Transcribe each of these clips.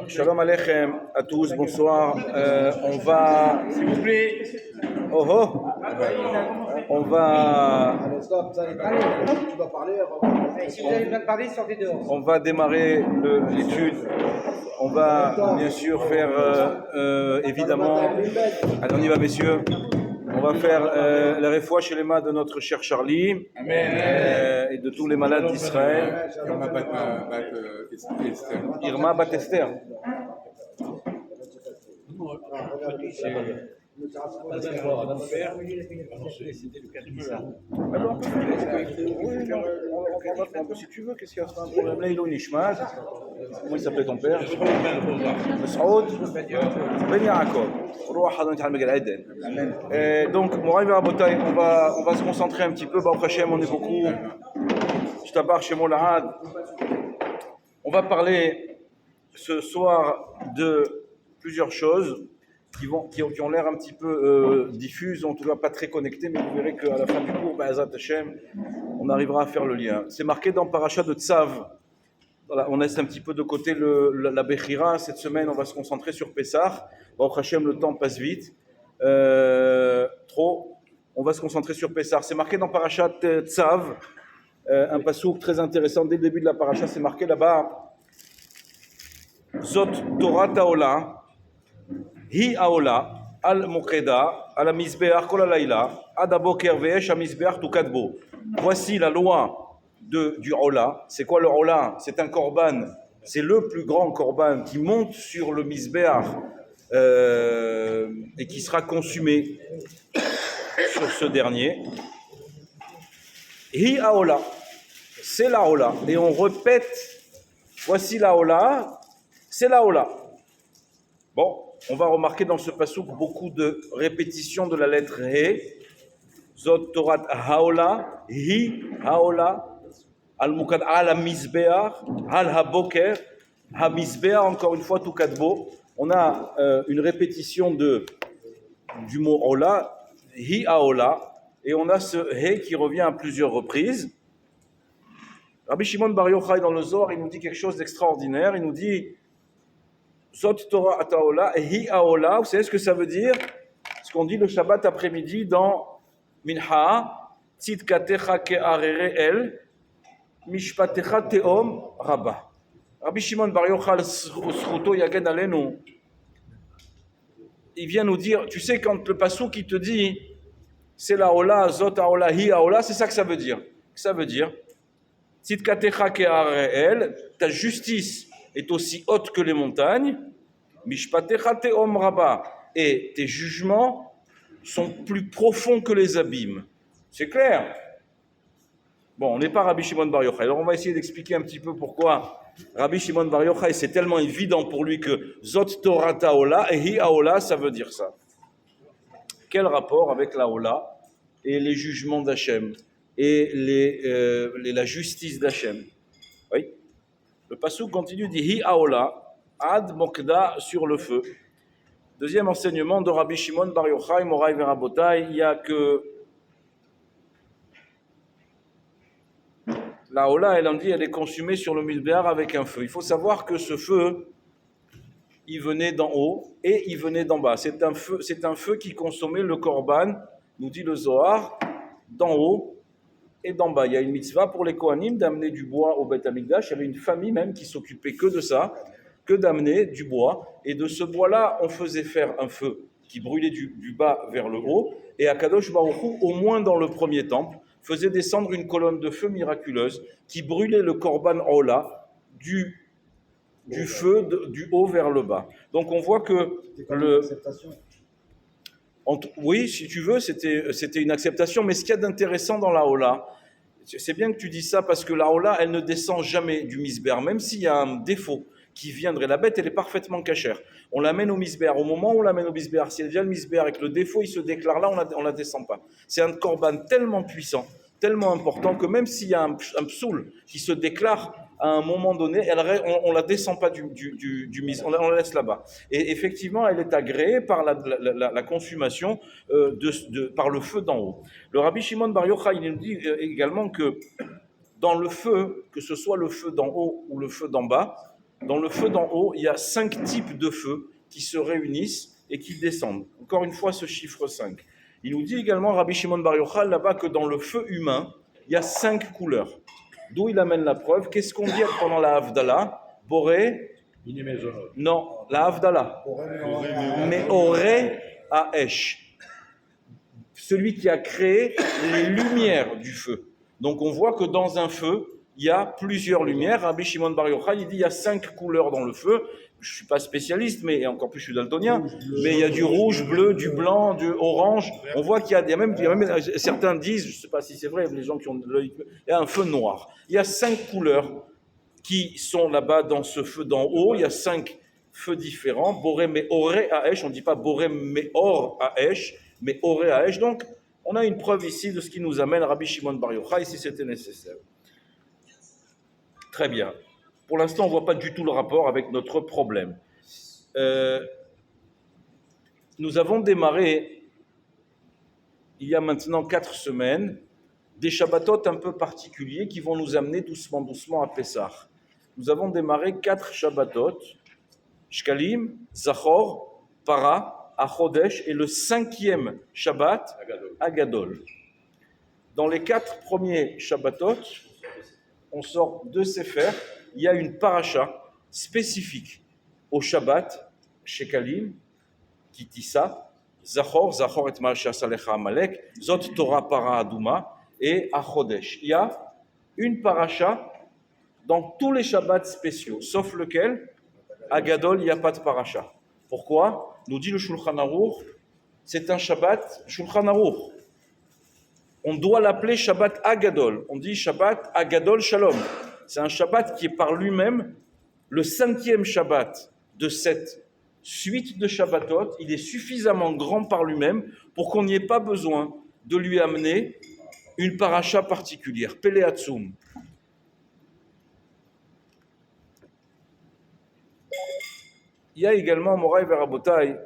Shalom Aleichem à tous, bonsoir. On va, s'il vous plaît, on va. Allez, stop, ça y est, tu dois parler. Si vous avez besoin de parler, sortez dehors. On va démarrer l'étude. On va bien sûr faire évidemment. Allez, on y va, messieurs. On va faire la réfoua chez les mains de notre cher Charlie. Amen. Et de tous les malades d'Israël. Irma Bat Esther. Si tu veux, qu'est-ce qu'il y a un problème? Leilo Nishmat. Comment il s'appelait ton père? Saoud Ben Yaakov. Donc, Moraï Verabotay, on va se concentrer un petit peu. Baruch Hashem, on est beaucoup. Je t'abarre chez Molahad. On va parler ce soir de plusieurs choses qui ont l'air un petit peu diffuses, en tout cas pas très connectées, mais vous verrez qu'à la fin du cours, Ba'azat Hashem, on arrivera à faire le lien. C'est marqué dans Parashat de Tzav. Voilà, on laisse un petit peu de côté la Bechira. Cette semaine, on va se concentrer sur Pessah. Baruch Hashem, le temps passe vite. Trop. On va se concentrer sur Pessah. C'est marqué dans Parashat Tzav. Un passouk très intéressant. Dès le début de la Parashat, c'est marqué là-bas. Zot Torah Ta'ola. Hi Aola, al Mokreda, al Mizbeach Kol Alayla, ad Aboker Ve'esh Mizbeach Tukadbo. Voici la loi du Ola. C'est quoi le Ola? C'est un korban. C'est le plus grand korban qui monte sur le Mizbeach et qui sera consumé sur ce dernier. Hi Aola, c'est la Ola. Et on répète, voici la Ola, c'est la Ola. Bon. On va remarquer dans ce passouk beaucoup de répétitions de la lettre He. Zot Torat Haola, Hi Haola, Al Mukad Al Mizbeach, Al Haboker, Ha Mizbeach, encore une fois, Tukadbo. On a une répétition du mot Ola, Hi Haola, et on a ce He qui revient à plusieurs reprises. Rabbi Shimon Bar Yochai dans le Zohar, il nous dit quelque chose d'extraordinaire. Il nous dit Zot Torah Ataola et Hi Aola, vous savez ce que ça veut dire? Ce qu'on dit le Shabbat après-midi dans Minha, Tzidkatecha ke'arere el, Mishpatecha te'om rabba. Rabbi Shimon Bar Yochai, Zchuto Yagen Alenu, il vient nous dire, tu sais, quand le passouk qui te dit c'est la Ola, Zot Aola, Hi Aola, c'est ça que ça veut dire. Ça veut dire Tzidkatecha ke'arere el, ta justice est aussi haute que les montagnes, Mishpatecha te'om rabba, et tes jugements sont plus profonds que les abîmes. C'est clair? Bon, on n'est pas Rabbi Shimon Bar Yochai, alors on va essayer d'expliquer un petit peu pourquoi Rabbi Shimon Bar Yochai, c'est tellement évident pour lui que Zot Torah Ta'ola et Hi Aola, ça veut dire ça. Quel rapport avec la Ola et les jugements d'Hachem et la justice d'Hachem? Oui. Le passouk continue, dit Hi Aola, Ad Mokda, sur le feu. Deuxième enseignement de Rabbi Shimon Bar Yochai, Moraï Verabotay, il y a que la Ola, elle en dit, elle est consumée sur le Mizbeach avec un feu. Il faut savoir que ce feu, il venait d'en haut et il venait d'en bas. C'est un feu qui consommait le korban, nous dit le Zohar, d'en haut et d'en bas. Il y a une mitzvah pour les Kohanim d'amener du bois au Beth Amikdash. Il y avait une famille même qui s'occupait que de ça, que d'amener du bois. Et de ce bois-là, on faisait faire un feu qui brûlait du bas vers le haut. Et Akadosh Baruch Hu, au moins dans le premier temple, faisait descendre une colonne de feu miraculeuse qui brûlait le korban Ola du feu du haut vers le bas. Donc on voit que oui, si tu veux, c'était une acceptation, mais ce qu'il y a d'intéressant dans la Ola, c'est bien que tu dis ça parce que la Ola, elle ne descend jamais du Mizbeach, même s'il y a un défaut qui viendrait. La bête, elle est parfaitement cachère. On l'amène au Mizbeach. Au moment où on l'amène au Mizbeach, si elle vient le Mizbeach avec le défaut, il se déclare là, on la descend pas. C'est un korban tellement puissant, tellement important que même s'il y a un psoul qui se déclare à un moment donné, on la descend pas du Mizbeach, on la laisse là-bas. Et effectivement, elle est agréée par la consumation par le feu d'en haut. Le Rabbi Shimon Bar Yochai, il nous dit également que dans le feu, que ce soit le feu d'en haut ou le feu d'en bas, dans le feu d'en haut, il y a 5 types de feux qui se réunissent et qui descendent. Encore une fois, ce chiffre 5. Il nous dit également, Rabbi Shimon Bar Yochai, là-bas, que dans le feu humain, il y a 5 couleurs. D'où il amène la preuve. Qu'est-ce qu'on dit pendant la Havdalah? Boré? Non, la Havdalah. Meoré Haesh. Celui qui a créé les lumières du feu. Donc on voit que dans un feu, il y a plusieurs lumières. Rabbi Shimon Bar Yochai, il dit il y a 5 couleurs dans le feu. Je ne suis pas spécialiste, mais encore plus je suis daltonien. Mais il y a du rouge, bleu, du blanc, du orange. On voit qu'il y a même certains disent, je ne sais pas si c'est vrai, les gens qui ont de l'œil, il y a un feu noir. Il y a 5 couleurs qui sont là-bas dans ce feu d'en haut. Il y a 5 feux différents. Boré mais oré Haesh. On ne dit pas Boré mais or Haesh, mais oré Haesh. Donc, on a une preuve ici de ce qui nous amène Rabbi Shimon Bar Yochai, si c'était nécessaire. Très bien. Pour l'instant, on ne voit pas du tout le rapport avec notre problème. Nous avons démarré, il y a maintenant 4 semaines, des Shabbatot un peu particuliers qui vont nous amener doucement à Pessah. Nous avons démarré 4 Shabbatot, Shkalim, Zachor, Para, Achodesh, et le 5e Shabbat, Agadol. Dans les 4 premiers Shabbatot, on sort 2 Sefer. Il y a une paracha spécifique au Shabbat, Shekalim, Kitissa, Zachor et Malchas Alecha Amalek, Zot Torah Para Aduma et Achodesh. Il y a une paracha dans tous les Shabbats spéciaux, sauf lequel, Agadol, il n'y a pas de paracha. Pourquoi? Nous dit le Shulchan Aruch, c'est un Shabbat Shulchan Aruch. On doit l'appeler Shabbat Agadol. On dit Shabbat Agadol Shalom. C'est un Shabbat qui est par lui-même le 5e Shabbat de cette suite de Shabbatot. Il est suffisamment grand par lui-même pour qu'on n'y ait pas besoin de lui amener une paracha particulière. Pele Hatzum. Il y a également, Moraï Verabotai,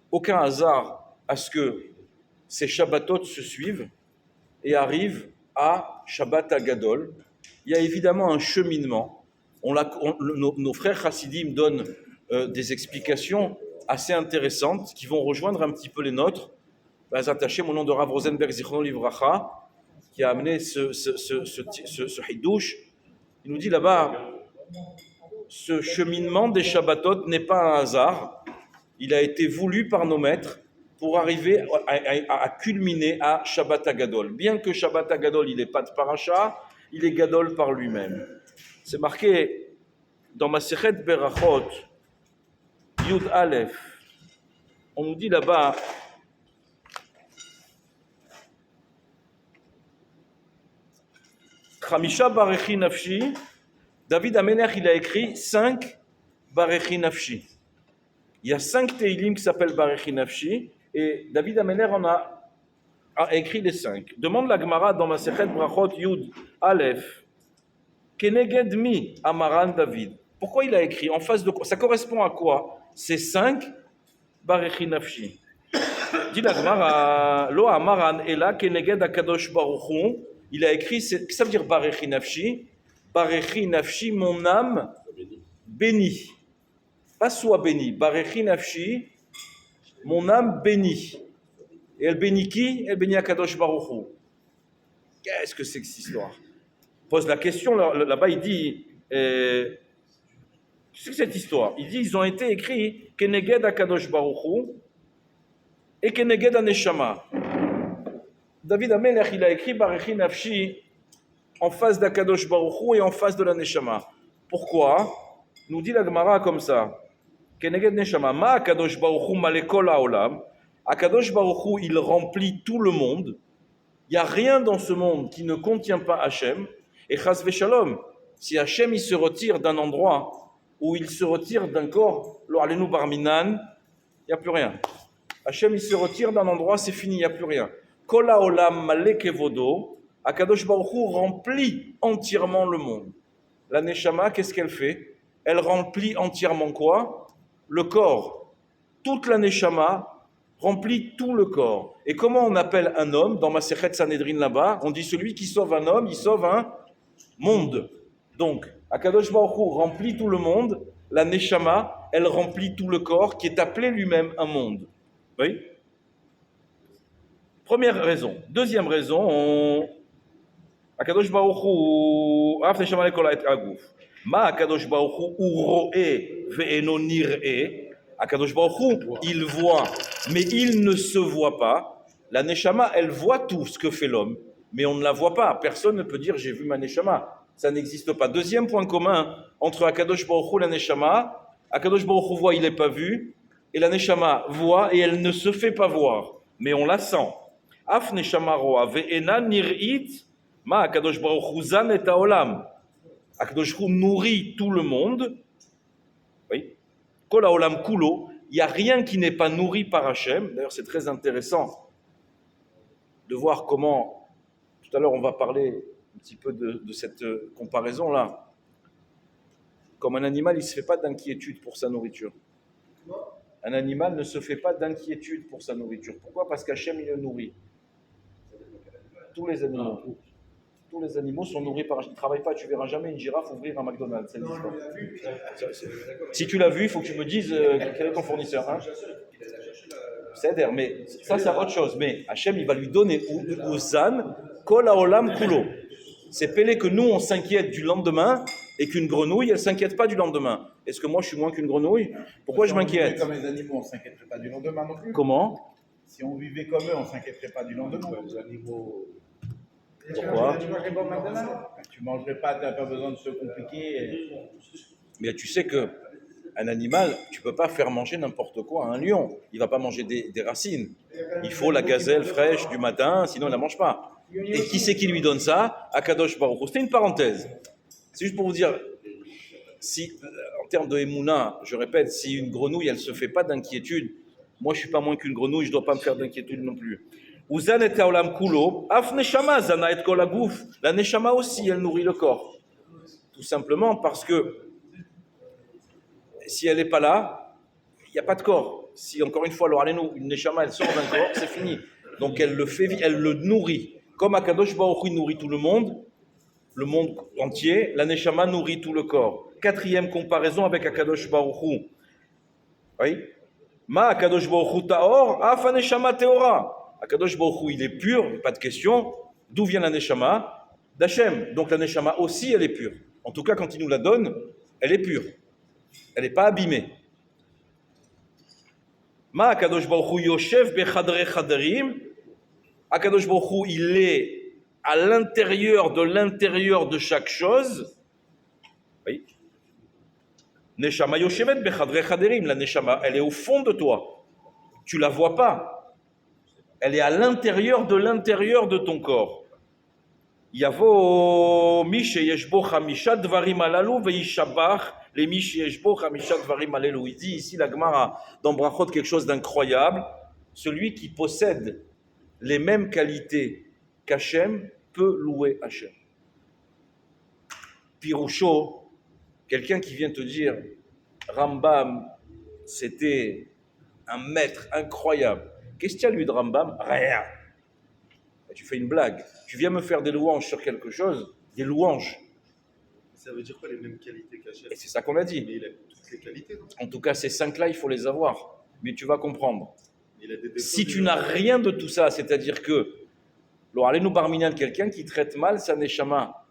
aucun hasard à ce que ces Shabbatot se suivent et arrivent à Shabbat Agadol. Il y a évidemment un cheminement. Nos frères chassidim donnent des explications assez intéressantes qui vont rejoindre un petit peu les nôtres. Bezat Hashem, au nom de Rav Rosenberg Zichrono Livracha, qui a amené ce hidouche, il nous dit là-bas, ce cheminement des Shabbatot n'est pas un hasard. Il a été voulu par nos maîtres pour arriver à culminer à Shabbat Agadol. Bien que Shabbat Agadol, il n'est pas de paracha, il est Gadol par lui-même. C'est marqué dans Masechet Berachot, Yud Aleph. On nous dit là-bas, Chamisha Barechi Nafshi, David Amelech, il a écrit 5 Barechi Nafshi. Il y a 5 Teilim qui s'appellent Barechi Nafshi, et David Amelech en a écrit les 5. Demande la Gemara dans Masechet Brachot Yud Aleph, Keneged mi Amaran David. Pourquoi il a écrit? En face de quoi? Ça correspond à quoi? Ces 5 Barechi Nafshi. Dit la Gemara, Lo Amaran Ela Keneged Akadosh Baruch Hu. Il a écrit, ça veut dire Barechi Nafshi. Barechi Nafshi, mon âme bénie. Pas soit bénie. Barechi Nafshi, mon âme bénie. Et elle bénit qui? Elle bénit Akadosh Baruch Hu. Qu'est-ce que c'est que cette histoire? Pose la question, là-bas il dit, qu'est-ce que c'est que cette histoire? Il dit, ils ont été écrits Keneged Akadosh Baruch Hu et Keneged Aneshama. David Amelech, il a écrit Barechi Nafshi en face d'Akadosh Baruch Hu et en face de la Neshama. Pourquoi? Nous dit la Gemara comme ça. Keneged Neshama, ma Akadosh Baruch Hu malekol haolam. Akadosh Baruch Hu, il remplit tout le monde. Il n'y a rien dans ce monde qui ne contient pas Hachem. Et chas v'shalom, si Hachem il se retire d'un endroit ou il se retire d'un corps, lo alenu barminan, il n'y a plus rien. Hachem il se retire d'un endroit, c'est fini, il n'y a plus rien. Kol haolam malek kevodo, Akadosh Baruch Hu remplit entièrement le monde. La Neshama, qu'est-ce qu'elle fait? Elle remplit entièrement quoi? Le corps. Toute la Neshama remplit tout le corps. Et comment on appelle un homme? Dans Masechet Sanhedrin là-bas, on dit celui qui sauve un homme, il sauve un monde. Donc, Akadosh Baruch Hu remplit tout le monde, la Neshama, elle remplit tout le corps qui est appelé lui-même un monde. Oui. Première raison. Deuxième raison, Akadosh Baruch Hu, Af Neshama lekol ha'et aguf. Ma Akadosh Baruch Hu ro'eh ve'eno nir'eh. Akadosh Baruch Hu, il voit, mais il ne se voit pas. La Neshama, elle voit tout ce que fait l'homme, mais on ne la voit pas. Personne ne peut dire j'ai vu ma Neshama. Ça n'existe pas. Deuxième point commun entre Akadosh Baruch Hu et la Neshama, Akadosh Baruch Hu voit, il n'est pas vu, et la Neshama voit et elle ne se fait pas voir, mais on la sent. Af Neshama roa ve'ena nir'it ma Akadosh Baruch Hu zan et haolam. Akadosh Baruch Hu nourrit tout le monde. Oui. Kol haolam kulo. Il n'y a rien qui n'est pas nourri par Hachem. D'ailleurs, c'est très intéressant de voir comment, tout à l'heure, on va parler un petit peu de cette comparaison-là. Comme un animal, il ne se fait pas d'inquiétude pour sa nourriture. Un animal ne se fait pas d'inquiétude pour sa nourriture. Pourquoi? Parce qu'Hachem, il le nourrit. Tous les animaux. Tous les animaux sont nourris par Hachem. Ne travaille pas, tu ne verras jamais une girafe ouvrir un McDonald's. Si tu l'as vu, il faut que tu me dises quel est ton fournisseur. Hein? C'est-à-dire, mais ça, c'est autre chose. Mais Hachem, il va lui donner Uzan, Kol Haolam Kulo. C'est Pélé que nous, on s'inquiète du lendemain et qu'une grenouille, elle ne s'inquiète pas du lendemain. Est-ce que moi, je suis moins qu'une grenouille? Pourquoi je m'inquiète? Comme les animaux, on ne s'inquiéterait pas du lendemain non plus. Comment? Si on vivait comme eux, on ne s'inquiéterait pas du lendemain. Les animaux. Pourquoi? Tu mangeais pas au McDonald's? Tu ne mangerais pas, tu n'as pas besoin de se compliquer. Mais tu sais que un animal, tu ne peux pas faire manger n'importe quoi à un lion. Il ne va pas manger des racines. Il faut la gazelle fraîche du matin, sinon il ne la mange pas. Et qui c'est qui lui donne ça? Akadosh Baruch Hu. C'était une parenthèse. C'est juste pour vous dire, si, en termes de Emouna, je répète, si une grenouille, elle ne se fait pas d'inquiétude, moi je ne suis pas moins qu'une grenouille, je ne dois pas me faire d'inquiétude non plus. Uzan et haolam kulo, af neshama zana et kol haguf. La neshama aussi, elle nourrit le corps. Tout simplement parce que si elle n'est pas là, il n'y a pas de corps. Si, encore une fois, alors allez-nous, une neshama, elle sort d'un corps, c'est fini. Donc elle le fait, elle le nourrit. Comme Akadosh Baruch Hu nourrit tout le monde entier, la neshama nourrit tout le corps. Quatrième comparaison avec Akadosh Baruch Hu. Oui. Ma Akadosh Baruch Hu taor, af neshama teora. Akadosh Baruch Hu, il est pur, pas de question. D'où vient la neshama? D'Hachem. Donc la neshama aussi, elle est pure. En tout cas, quand il nous la donne, elle est pure. Elle n'est pas abîmée. Ma Akadosh Baruch Hu yoshev bechadre chadarim. Akadosh Baruch Hu, il est à l'intérieur de chaque chose. Oui. Neshama yoshevet bechadre chadarim. La neshama, elle est au fond de toi. Tu la vois pas. Elle est à l'intérieur de ton corps. Yavo mi sheyesh bo chamisha dvarim alalu veishabach les mi sheyesh bo chamisha dvarim alalu. Il dit ici la Gemara dans Brachot quelque chose d'incroyable. Celui qui possède les mêmes qualités qu'Hachem peut louer Hachem. Piroucho, quelqu'un qui vient te dire Rambam, c'était un maître incroyable. Qu'est-ce qu'il y a lui de Rambam? Rien. Tu fais une blague. Tu viens me faire des louanges sur quelque chose, des louanges. Ça veut dire quoi les mêmes qualités qu'Hachem? Et c'est ça qu'on a dit. Mais il a toutes les qualités, non? En tout cas, ces 5-là, il faut les avoir. Mais tu vas comprendre. Il a des défauts, Si tu n'as rien de tout ça, c'est-à-dire que, alors allez nous barminan quelqu'un qui traite mal sa neshama,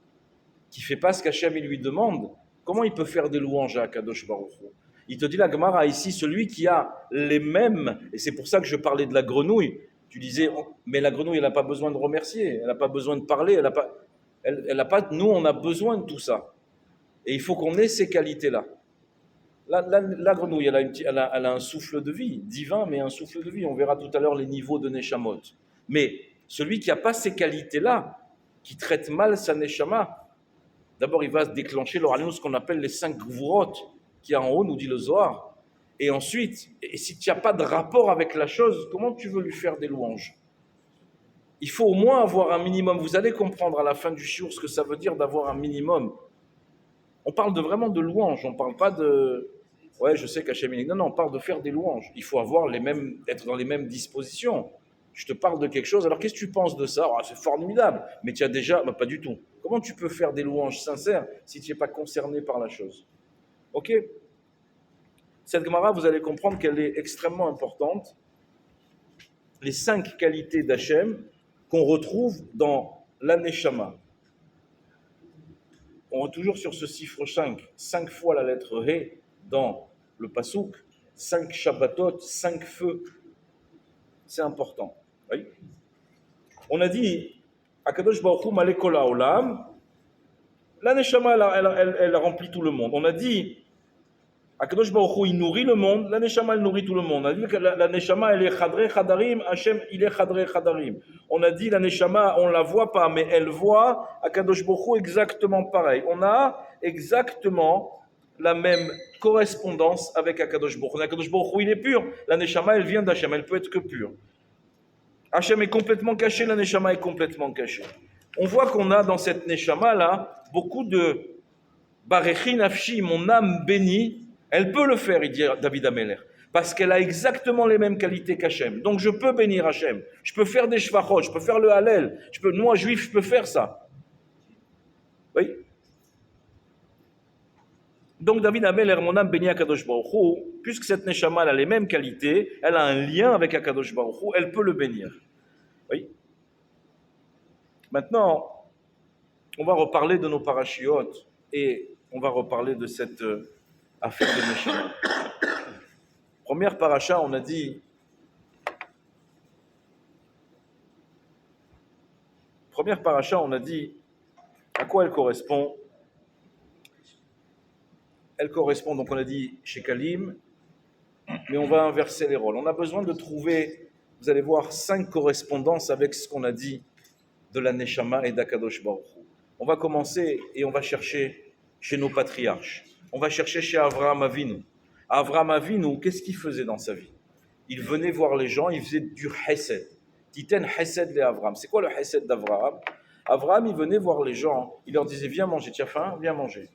qui ne fait pas ce qu'Hachem il lui demande, comment il peut faire des louanges à Akadosh Baruch Hu? Il te dit la Gemara ici, celui qui a les mêmes, et c'est pour ça que je parlais de la grenouille, tu disais, mais la grenouille, elle n'a pas besoin de remercier, elle n'a pas besoin de parler, elle n'a pas, nous, on a besoin de tout ça. Et il faut qu'on ait ces qualités-là. La grenouille, elle a un souffle de vie, divin, mais un souffle de vie. On verra tout à l'heure les niveaux de Neshamot. Mais celui qui n'a pas ces qualités-là, qui traite mal sa Neshama, d'abord il va se déclencher, ce qu'on appelle les 5 gvurot, qui est en haut, nous dit le Zohar. Et ensuite, et si tu n'as pas de rapport avec la chose, comment tu veux lui faire des louanges? Il faut au moins avoir un minimum. Vous allez comprendre à la fin du shiur ce que ça veut dire d'avoir un minimum. On parle vraiment de louanges, on ne parle pas de... Ouais, je sais qu'Hachem... Non, on parle de faire des louanges. Il faut avoir être dans les mêmes dispositions. Je te parle de quelque chose, alors qu'est-ce que tu penses de ça? C'est formidable, mais tu as déjà... pas du tout. Comment tu peux faire des louanges sincères si tu n'es pas concerné par la chose? Ok? Cette Gemara, vous allez comprendre qu'elle est extrêmement importante. Les 5 qualités d'Hachem qu'on retrouve dans l'Aneshama. On est toujours sur ce chiffre 5. 5 fois la lettre Ré dans le Passouk, 5 Shabbatot, 5 feux. C'est important. Oui. On a dit, Akadosh Baruch Hu Malek Kol Haolam, la Neshama, elle remplit tout le monde. On a dit, Akadosh Baruch Hu, il nourrit le monde, la Neshama, elle nourrit tout le monde. On a dit que la Neshama, elle est Chadre Chadarim, Hachem, il est Chadre Chadarim. On a dit, la Neshama, on ne la voit pas, mais elle voit Akadosh Baruch Hu exactement pareil. On a exactement la même correspondance avec Akadosh Baruch Hu. Akadosh Baruch Hu, il est pur. La Neshama, elle vient d'Hachem, elle peut être que pure. Hachem est complètement caché, la Neshama est complètement cachée. On voit qu'on a dans cette Neshama-là beaucoup de Barechi Nafshi, mon âme bénie. Elle peut le faire, il dit David Ameler, parce qu'elle a exactement les mêmes qualités qu'Hachem. Donc je peux bénir Hachem. Je peux faire des shvachot, je peux faire le Hallel. Moi, juif, je peux faire ça. Oui. Donc David Ameler, mon âme bénie Akadosh Baruch Hu, puisque cette Neshama a les mêmes qualités, elle a un lien avec Akadosh Baruch Hu, elle peut le bénir. Oui. Maintenant, on va reparler de nos parachiotes et on va reparler de cette affaire de Neshama. Première paracha, on a dit, à quoi elle correspond? Elle correspond, donc on a dit chez Kalim, mais on va inverser les rôles. On a besoin de trouver, vous allez voir, 5 correspondances avec ce qu'on a dit de la Neshama et d'Akadosh Baruch Hu. On va commencer et on va chercher chez nos patriarches. On va chercher chez Avraham Avinu. Avraham Avinu, qu'est-ce qu'il faisait dans sa vie? Il venait voir les gens, il faisait du Hesed. Titen Hesed les Avraham. C'est quoi le Hesed d'Avraham? Avraham, il venait voir les gens, il leur disait, viens manger, tu as faim? Viens manger.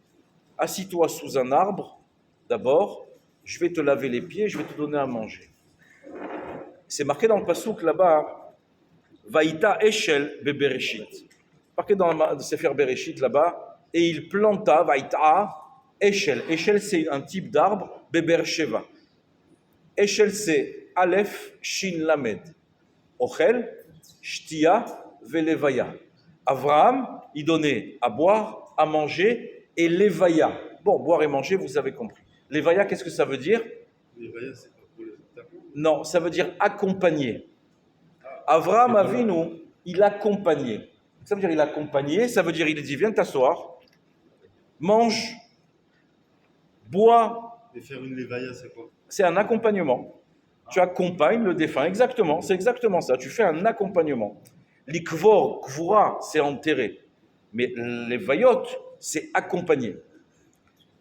Assis-toi sous un arbre, d'abord, je vais te laver les pieds, je vais te donner à manger. C'est marqué dans le Passouk là-bas, Vaïta Eshel Bebereshit. Marqué dans le Sefer Bereshit là-bas, et il planta, Vaïta Eshel. Eshel, c'est un type d'arbre, Beber Sheva. Eshel, c'est Aleph, Shin, Lamed. Ochel, Shtia, Velevaya. Avraham, il donnait à boire, à manger, et Levaya. Bon, boire et manger, vous avez compris. Levaya, qu'est-ce que ça veut dire? Levaya, c'est pas pour les enterrements. Non, ça veut dire accompagner. Avraham Avinu, il accompagnait. Ça veut dire il accompagnait, ça veut dire il dit viens t'asseoir, mange, bois. Mais faire une levaya, c'est quoi? C'est un accompagnement. Tu accompagnes le défunt, exactement, c'est exactement ça. Tu fais un accompagnement. L'ikvor, kvura, c'est enterrer. Mais les vayotes, c'est accompagner.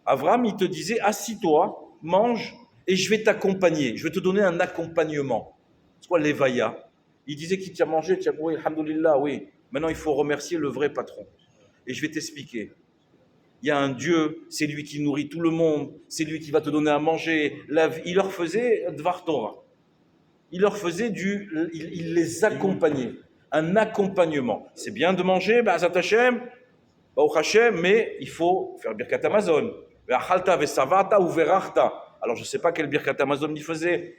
Avraham, il te disait, assis-toi, mange, et je vais t'accompagner. Je vais te donner un accompagnement. C'est quoi l'evaya? Il disait qu'il t'a mangé, tu as oui, alhamdoulilah, oui. Maintenant, il faut remercier le vrai patron. Et je vais t'expliquer. Il y a un Dieu, c'est lui qui nourrit tout le monde, c'est lui qui va te donner à manger. Il leur faisait Dvar Torah. Il leur faisait il les accompagnait. Un accompagnement. C'est bien de manger, Ba'azat Hashem, Baruch Hashem, mais il faut faire Birkat Amazon. Ve'achalta ve'savata ou ve'rachta. Alors je ne sais pas quel Birkat Amazon il faisait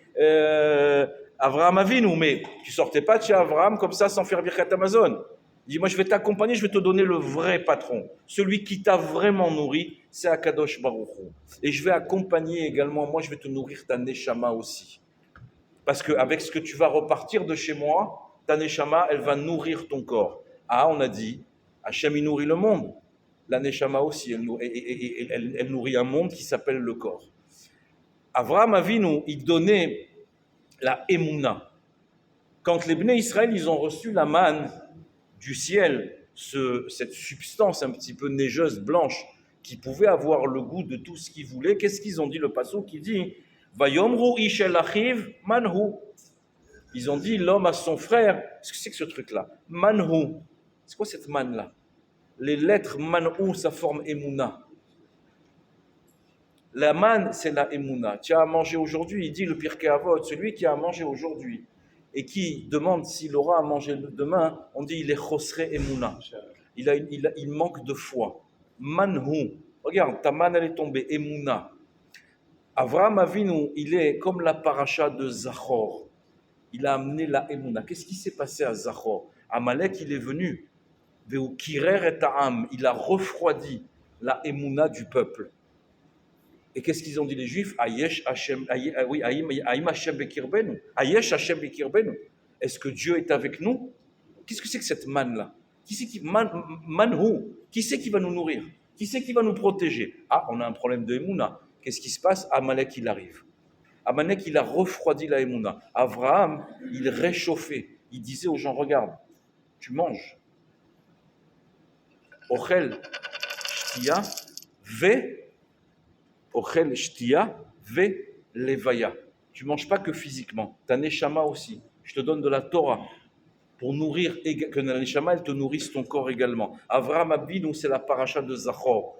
Avraham Avinu, mais tu sortais pas de chez Avraham comme ça sans faire Birkat Amazon. Il dit, moi je vais t'accompagner, je vais te donner le vrai patron. Celui qui t'a vraiment nourri, c'est Akadosh Baruch Hu. Et je vais accompagner également, moi je vais te nourrir ta Neshama aussi. Parce qu'avec ce que tu vas repartir de chez moi, ta Neshama, elle va nourrir ton corps. Ah, on a dit, Hachem il nourrit le monde. La Neshama aussi, elle nourrit un monde qui s'appelle le corps. Avraham Avinu, il donnait la Emouna. Quand les Bnei Israël, ils ont reçu la manne du ciel, cette substance un petit peu neigeuse, blanche, qui pouvait avoir le goût de tout ce qu'ils voulaient, qu'est-ce qu'ils ont dit, le passouk qui dit « Vayomru ish el achiv manhu » Ils ont dit l'homme à son frère, qu'est-ce que c'est que ce truc-là? Manhu. C'est quoi cette manne-là? Les lettres manhu, ça forme Emouna. La manne, c'est la Emouna. Tu as à manger aujourd'hui, il dit le Pirkei Avot, celui qui a à manger aujourd'hui, et qui demande s'il aura à manger demain, on dit il est chosre emuna. Il manque de foi. Manhu. Regarde, ta manne elle est tombée. Emuna. Avraham Avinu, il est comme la paracha de Zachor. Il a amené la emuna. Qu'est-ce qui s'est passé à Zachor? Amalek, il est venu. Veukirer et ta'am. Il a refroidi la emuna du peuple. Et qu'est-ce qu'ils ont dit les Juifs? Ayesh Hashem, oui, Aïm Hashem bekirbenu. Ayesh Hashem bekirbenu. Est-ce que Dieu est avec nous? Qu'est-ce que c'est que cette manne-là? Qui c'est qui manhu? Qui c'est qui va nous nourrir? Qui c'est qui va nous protéger? Ah, on a un problème de Emouna. Qu'est-ce qui se passe? Amalek, il arrive. Amalek, il a refroidi la Emouna. Avraham, il réchauffait. Il disait aux gens, regarde, tu manges. Ochel shtia ve levaya. Tu manges pas que physiquement. Tu as neshama aussi. Je te donne de la Torah pour nourrir, que la neshama, elle te nourrisse ton corps également. Avraham Avinu, c'est la paracha de Zachor.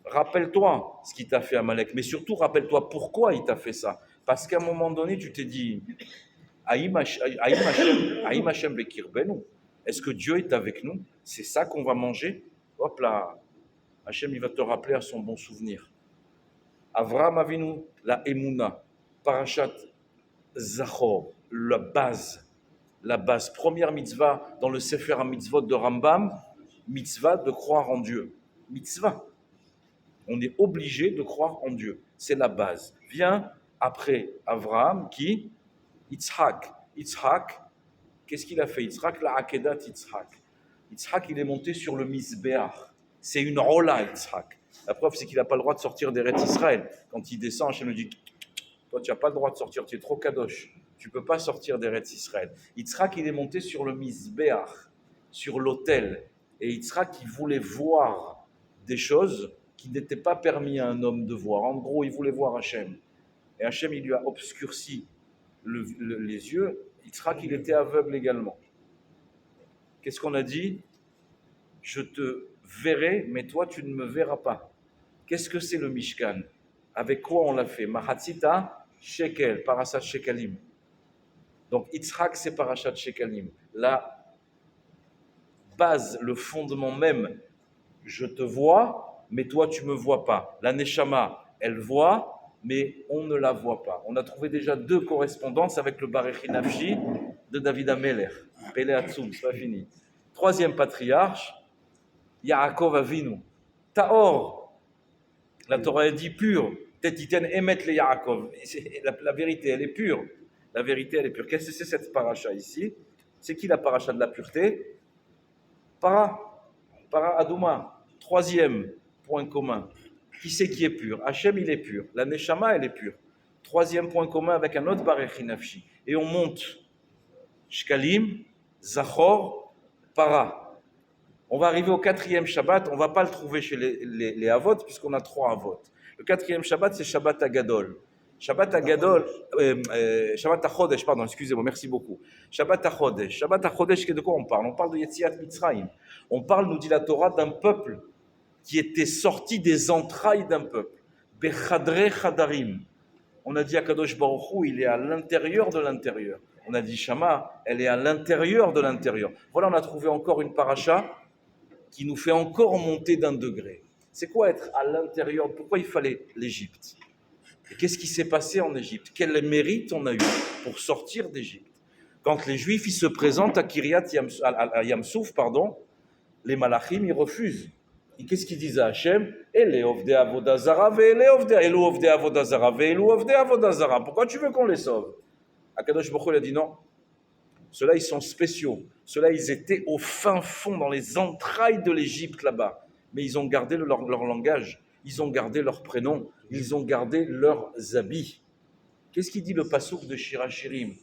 Rappelle-toi ce qu'il t'a fait Amalek, mais surtout rappelle-toi pourquoi il t'a fait ça. Parce qu'à un moment donné, tu t'es dit, Aïm Hashem bekirbenu. Est-ce que Dieu est avec nous? C'est ça qu'on va manger? Hop là, Hashem, il va te rappeler à son bon souvenir. Avraham Avinu, la Emouna, Parashat Zachor, la base, première mitzvah dans le Sefer HaMitzvot de Rambam, mitzvah de croire en Dieu. Mitzvah. On est obligé de croire en Dieu. C'est la base. Vient après Avraham qui? Yitzhak. Yitzhak, qu'est-ce qu'il a fait? Yitzhak, la Akedat Yitzhak. Yitzhak, il est monté sur le Mizbeach. C'est une rola, Yitzhak. La preuve, c'est qu'il n'a pas le droit de sortir d'Eretz Israël. Quand il descend, Hachem lui dit, toi, tu n'as pas le droit de sortir, tu es trop kadosh. Tu ne peux pas sortir d'Eretz Israël. Yitzhak, il est monté sur le Mizbeach, sur l'autel. Et Yitzhak, il voulait voir des choses qui n'étaient pas permis à un homme de voir. En gros, il voulait voir Hachem. Et Hachem, il lui a obscurci les yeux. Yitzhak, il était aveugle également. Qu'est-ce qu'on a dit? Je te verrai, mais toi, tu ne me verras pas. Qu'est-ce que c'est le Mishkan? Avec quoi on l'a fait? Mahatzita shekel, parashat shekalim. Donc, Yitzhak, c'est parashat shekalim. La base, le fondement même, je te vois, mais toi, tu ne me vois pas. La Neshama, elle voit, mais on ne la voit pas. On a trouvé déjà 2 correspondances avec le Barechi Nafshi de David Ameler. Pele Hatzoum, c'est pas fini. 3e patriarche, Yaakov Avinu. Taor, la Torah elle dit pur. Tetiten emet le Yaakov. La vérité, elle est pure. La vérité, elle est pure. Qu'est-ce que c'est cette paracha ici? C'est qui la paracha de la pureté? Para Adouma. 3e point commun. Qui c'est qui est pur? Hachem, il est pur. La Neshama, elle est pure. 3e point commun avec un autre Barechi Nafshi. Et on monte. Shkalim, Zachor, Para. On va arriver au 4e Shabbat. On ne va pas le trouver chez les Avot, puisqu'on a 3 Avot. Le 4e Shabbat, c'est Shabbat Agadol. Shabbat HaChodesh, pardon, excusez-moi, merci beaucoup. Shabbat HaChodesh. Shabbat HaChodesh, de quoi on parle? On parle de Yetziat Mitzrayim. On parle, nous dit la Torah, d'un peuple qui était sorti des entrailles d'un peuple. Bechadre Chadarim. On a dit à Kadosh Baruch Hu, il est à l'intérieur de l'intérieur. On a dit Shama, elle est à l'intérieur de l'intérieur. Voilà, on a trouvé encore une paracha qui nous fait encore monter d'un degré. C'est quoi être à l'intérieur? Pourquoi il fallait l'Égypte? Et qu'est-ce qui s'est passé en Égypte? Quel mérite on a eu pour sortir d'Égypte? Quand les Juifs ils se présentent à Kiryat Yamsouf, les Malachim ils refusent. Et qu'est-ce qu'ils disent à Hachem? Ele ovde avodazara ve'ele ovde avodazara ve'elu ovde avodazara. Pourquoi tu veux qu'on les sauve? Akadosh Baruch Hu a dit non. Ceux-là, ils sont spéciaux. Ceux-là, ils étaient au fin fond, dans les entrailles de l'Égypte, là-bas. Mais ils ont gardé leur langage. Ils ont gardé leur prénom. Ils ont gardé leurs habits. Qu'est-ce qu'il dit le passouk de Shirachirim?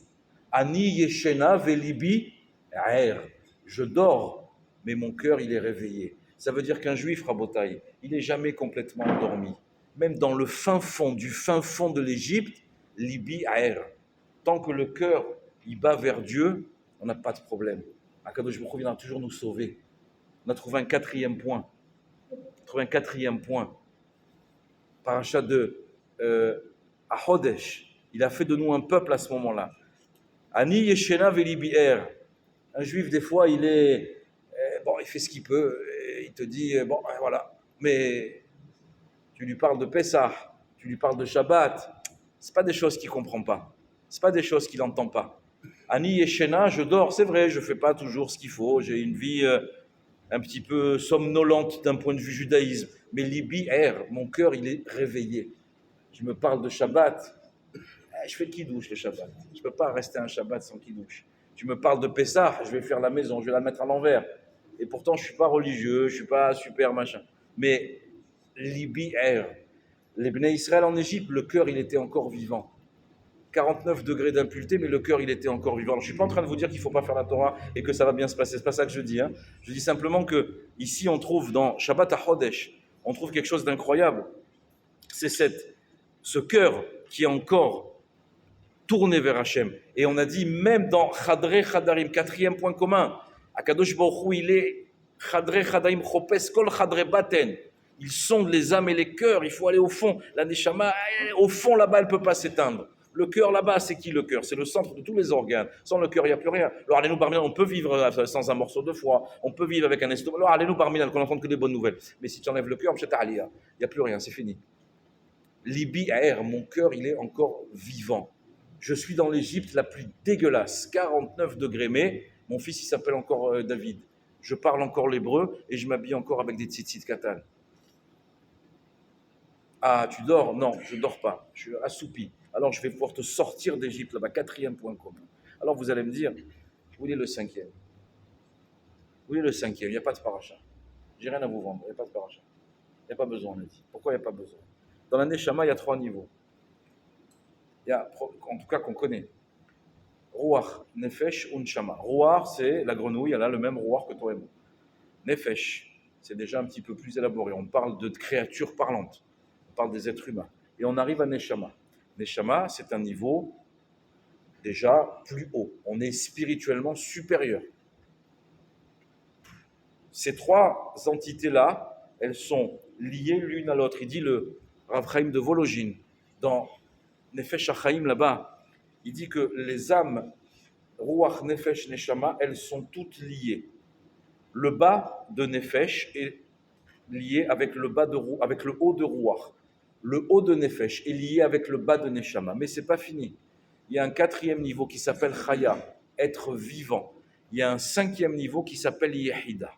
Ani yeshena velibi aer. Je dors, mais mon cœur, il est réveillé. Ça veut dire qu'un juif, Rabotai, il n'est jamais complètement endormi. Même dans le fin fond de l'Égypte, libi aer. Tant que le cœur il bat vers Dieu, on n'a pas de problème. Akadosh Baruch Hu viendra toujours nous sauver. On a trouvé un 4e point. Parachat de Achodesh. Il a fait de nous un peuple à ce moment-là. Ani yeshena velibi er. Un juif, des fois, il est. Bon, il fait ce qu'il peut. Et il te dit, bon, voilà. Mais tu lui parles de Pessah, tu lui parles de Shabbat. C'est pas des choses qu'il comprend pas. C'est pas des choses qu'il n'entend pas. Ani yeshena, je dors, c'est vrai, je fais pas toujours ce qu'il faut. J'ai une vie un petit peu somnolente d'un point de vue judaïsme. Mais libi er, mon cœur, il est réveillé. Je me parle de Shabbat. Je fais le kidouche le Shabbat. Je ne peux pas rester un Shabbat sans kidouche. Tu me parles de Pessah, je vais faire la maison, je vais la mettre à l'envers. Et pourtant, je ne suis pas religieux, je ne suis pas super machin. Mais Libi Er, les Bnei Israël en Égypte, le cœur, il était encore vivant. 49 degrés d'impureté, mais le cœur, il était encore vivant. Alors, je ne suis pas en train de vous dire qu'il ne faut pas faire la Torah et que ça va bien se passer. Ce n'est pas ça que je dis. Je dis simplement que ici, on trouve dans Shabbat HaChodesh, on trouve quelque chose d'incroyable. C'est ce cœur qui est encore tourné vers Hachem. Et on a dit, même dans Chadre Chadarim, quatrième point commun, Akadosh Baruch Hu, il est Chadre Chadarim Chopes Kol Chadre Baten. Il sonde les âmes et les cœurs, il faut aller au fond. La Neshama, au fond là-bas, elle ne peut pas s'éteindre. Le cœur là-bas, c'est qui le cœur? C'est le centre de tous les organes. Sans le cœur, il n'y a plus rien. Alors, allez-nous parmi on peut vivre sans un morceau de foie, on peut vivre avec un estomac. Alors, allez-nous parmi qu'on n'entende que des bonnes nouvelles. Mais si tu enlèves le cœur, il n'y a plus rien, c'est fini. Libi Aer, mon cœur, il est encore vivant. Je suis dans l'Égypte la plus dégueulasse, 49 degrés, mais mon fils, il s'appelle encore David. Je parle encore l'hébreu et je m'habille encore avec des tzitzit katan. Ah, tu dors? Non, je ne dors pas. Je suis assoupi. Alors, je vais pouvoir te sortir d'Égypte, là-bas, quatrième point commun. Alors, vous allez me dire, vous voulez le cinquième? Vous voulez le cinquième? Il n'y a pas de paracha. J'ai rien à vous vendre, il n'y a pas de paracha. Il n'y a pas besoin, on a dit. Pourquoi il n'y a pas besoin? Dans la Neshama, il y a 3 niveaux. Il y a, en tout cas qu'on connaît. Ruach, Nefesh, Unshama. Ruach, c'est la grenouille, elle a le même Ruach que toi et moi. Nefesh, c'est déjà un petit peu plus élaboré. On parle de créatures parlantes. On parle des êtres humains. Et on arrive à Neshama. Neshama, c'est un niveau déjà plus haut. On est spirituellement supérieur. Ces 3 entités-là, elles sont liées l'une à l'autre. Il dit le Rav Chaim de Vologine, dans Nefesh HaChaim là-bas, il dit que les âmes, Ruach, Nefesh, Neshama, elles sont toutes liées. Le bas de Nefesh est lié avec le haut de Ruach. Le haut de Nefesh est lié avec le bas de Neshama. Mais ce n'est pas fini. Il y a un 4e niveau qui s'appelle Chaya, être vivant. Il y a un 5e niveau qui s'appelle Yehida.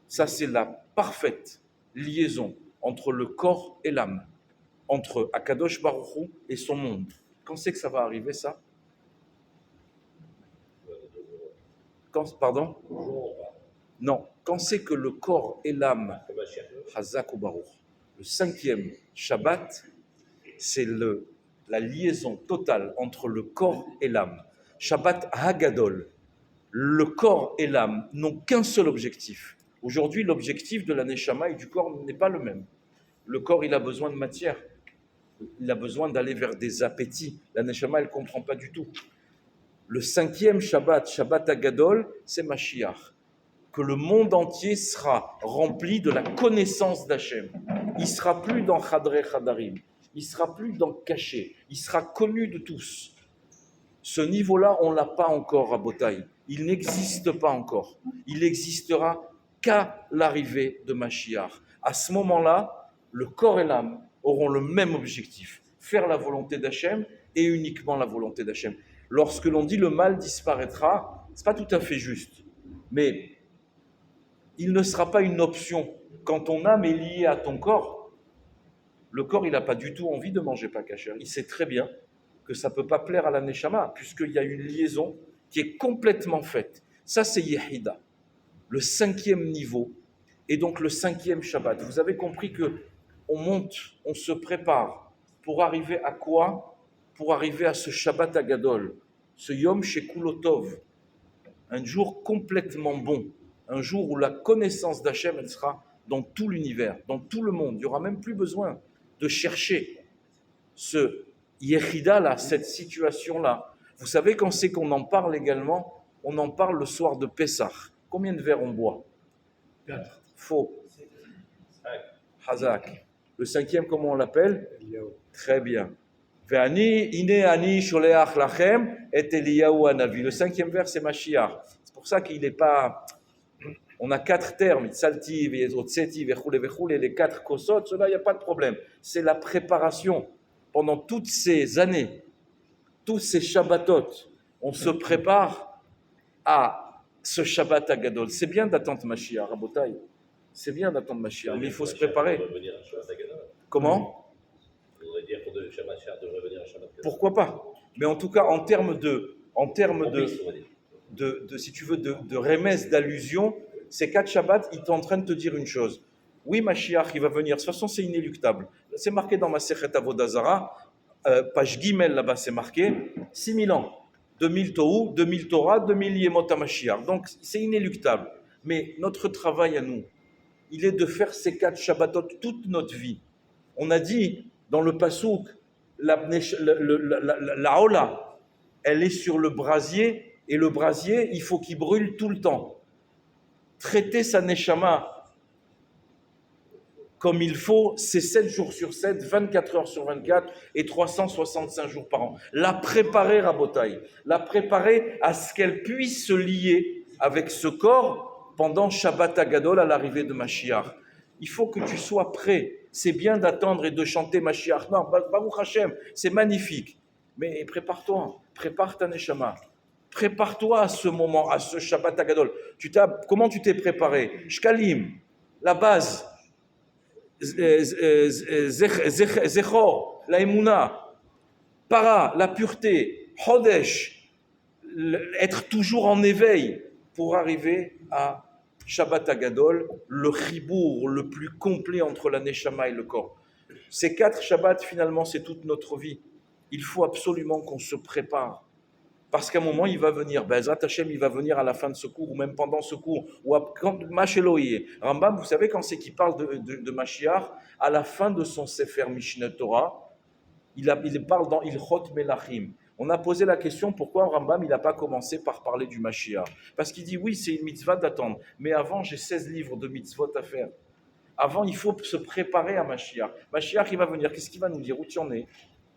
Ça, c'est la parfaite liaison entre le corps et l'âme, entre Akadosh Baruch Hu et son monde. Quand c'est que ça va arriver, ça? Pardon? Non. Quand c'est que le corps et l'âme, Hazak ou Baruch, le 5e Shabbat, c'est la liaison totale entre le corps et l'âme. Shabbat Hagadol. Le corps et l'âme n'ont qu'un seul objectif. Aujourd'hui, l'objectif de la Neshama et du corps n'est pas le même. Le corps, il a besoin de matière. Il a besoin d'aller vers des appétits. La Neshama, elle ne comprend pas du tout. Le 5e Shabbat, Shabbat Hagadol, c'est Mashiach. Que le monde entier sera rempli de la connaissance d'Hachem. Il ne sera plus dans Chadre Chadarim. Il ne sera plus dans Caché. Il sera connu de tous. Ce niveau-là, on ne l'a pas encore à Botaï. Il n'existe pas encore. Il n'existera qu'à l'arrivée de Mashiach. À ce moment-là, le corps et l'âme auront le même objectif, faire la volonté d'Hachem et uniquement la volonté d'Hachem. Lorsque l'on dit le mal disparaîtra, ce n'est pas tout à fait juste, mais il ne sera pas une option. Quand ton âme est liée à ton corps, le corps, il n'a pas du tout envie de manger pas kasher. Il sait très bien que ça ne peut pas plaire à la Neshama, puisqu'il y a une liaison qui est complètement faite. Ça, c'est Yehida, le 5e niveau, et donc le 5e Shabbat. Vous avez compris qu'on monte, on se prépare pour arriver à quoi? Pour arriver à ce Shabbat Agadol, ce Yom Shekulotov, un jour complètement bon, un jour où la connaissance d'Hachem, elle sera dans tout l'univers, dans tout le monde. Il n'y aura même plus besoin de chercher ce Yechida-là, cette situation-là. Vous savez quand c'est qu'on en parle également? On en parle le soir de Pessah. Combien de verres on boit? 4. Faux. Hazak. Le 5e, comment on l'appelle? Très bien. Ve'ani, ine ani sholeach lachem et Eliyahu hanavi. Le 5e vers, c'est Mashiach. C'est pour ça qu'il n'est pas. On a 4 termes, Tzalti, Ve'ezotzeti, Ve'choule, Ve'choule, les 4 kosot, cela, il n'y a pas de problème. C'est la préparation. Pendant toutes ces années, tous ces Shabbatot, on se prépare à ce Shabbat Agadol. C'est bien d'attendre Mashiach, Rabotai. C'est bien d'attendre Mashiach, mais il faut se préparer. Comment ? Ça voudrait dire que Shabbat Shah devrait venir à Shabbat. Pourquoi pas ? Mais en tout cas, en termes de Propice, on va dire. si tu veux, de remèze, d'allusion, ces 4 Shabbats, ils sont en train de te dire une chose. Oui, Mashiach, il va venir. De toute façon, c'est inéluctable. C'est marqué dans ma Sechet Avodah Zarah, page Gimel, là-bas, c'est marqué 6000 ans. 2000 Tohu, 2000 Torah, 2000 Yemot HaMashiach. Donc, c'est inéluctable. Mais notre travail à nous, il est de faire ces 4 Shabbatot toute notre vie. On a dit dans le Passouk, la Ola, elle est sur le brasier, et le brasier, il faut qu'il brûle tout le temps. Traiter sa Neshama comme il faut, c'est 7 jours sur 7, 24 heures sur 24 et 365 jours par an. La préparer, Rabotai, la préparer à ce qu'elle puisse se lier avec ce corps pendant Shabbat Agadol à l'arrivée de Mashiach. Il faut que tu sois prêt. C'est bien d'attendre et de chanter Mashiach. Non, Baruch Hashem, c'est magnifique. Mais prépare-toi, prépare ta Neshama. Prépare-toi à ce moment, à ce Shabbat Agadol. Comment tu t'es préparé ? Shkalim, la base. Zechor, la Emouna, Para, la pureté, Hodesh, être toujours en éveil pour arriver à Shabbat Agadol, le chibour le plus complet entre la Neshama et le corps. Ces 4 Shabbats, finalement, c'est toute notre vie. Il faut absolument qu'on se prépare. Parce qu'à un moment, il va venir, Be'ezrat Hashem, il va venir à la fin de ce cours, ou même pendant ce cours, ou quand Masheloïe. Rambam, vous savez quand c'est qu'il parle de Mashiach, à la fin de son Sefer Mishneh Torah, il parle dans Ilchot Melachim. On a posé la question, pourquoi Rambam, il n'a pas commencé par parler du Mashiach ? Parce qu'il dit, oui, c'est une mitzvah d'attendre, mais avant, j'ai 16 livres de mitzvot à faire. Avant, il faut se préparer à Mashiach. Mashiach, il va venir, qu'est-ce qu'il va nous dire ? Où tu en es ?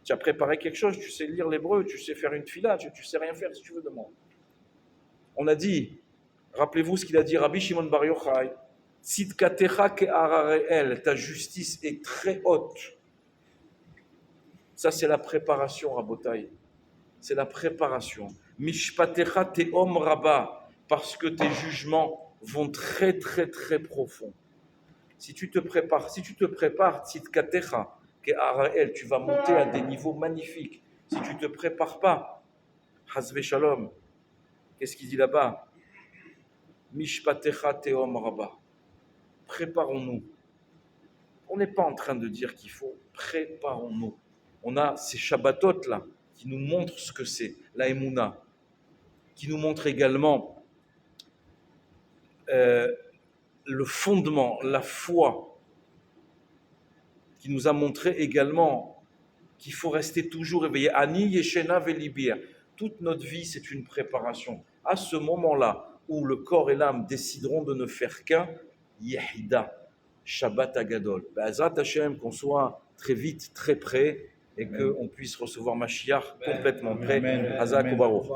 Tu as préparé quelque chose, tu sais lire l'hébreu, tu sais faire une fila, tu sais rien faire si tu veux de moi. On a dit, rappelez-vous ce qu'il a dit Rabbi Shimon Bar Yochai, Tzidkatecha ke'arareel, ta justice est très haute. Ça c'est la préparation, Rabotai. C'est la préparation. Mishpatecha te'om rabba, parce que tes jugements vont très très très profond. Si tu te prépares, Tzidkatecha, tu vas monter à des niveaux magnifiques. Si tu ne te prépares pas, Hazve Shalom, qu'est-ce qu'il dit là-bas ? Mishpatecha teom rabba. Préparons-nous. On n'est pas en train de dire qu'il faut, préparons-nous. On a ces Shabbatot là qui nous montrent ce que c'est, la Emouna, qui nous montre également le fondement, la foi, qui nous a montré également qu'il faut rester toujours éveillé. Ani yeshena velibir. Toute notre vie, c'est une préparation. À ce moment-là, où le corps et l'âme décideront de ne faire qu'un, Yehida, Shabbat Agadol. Be'ezrat Hashem, qu'on soit très vite, très près, et qu'on puisse recevoir Mashiach complètement prêt. Hazak ou Baruch.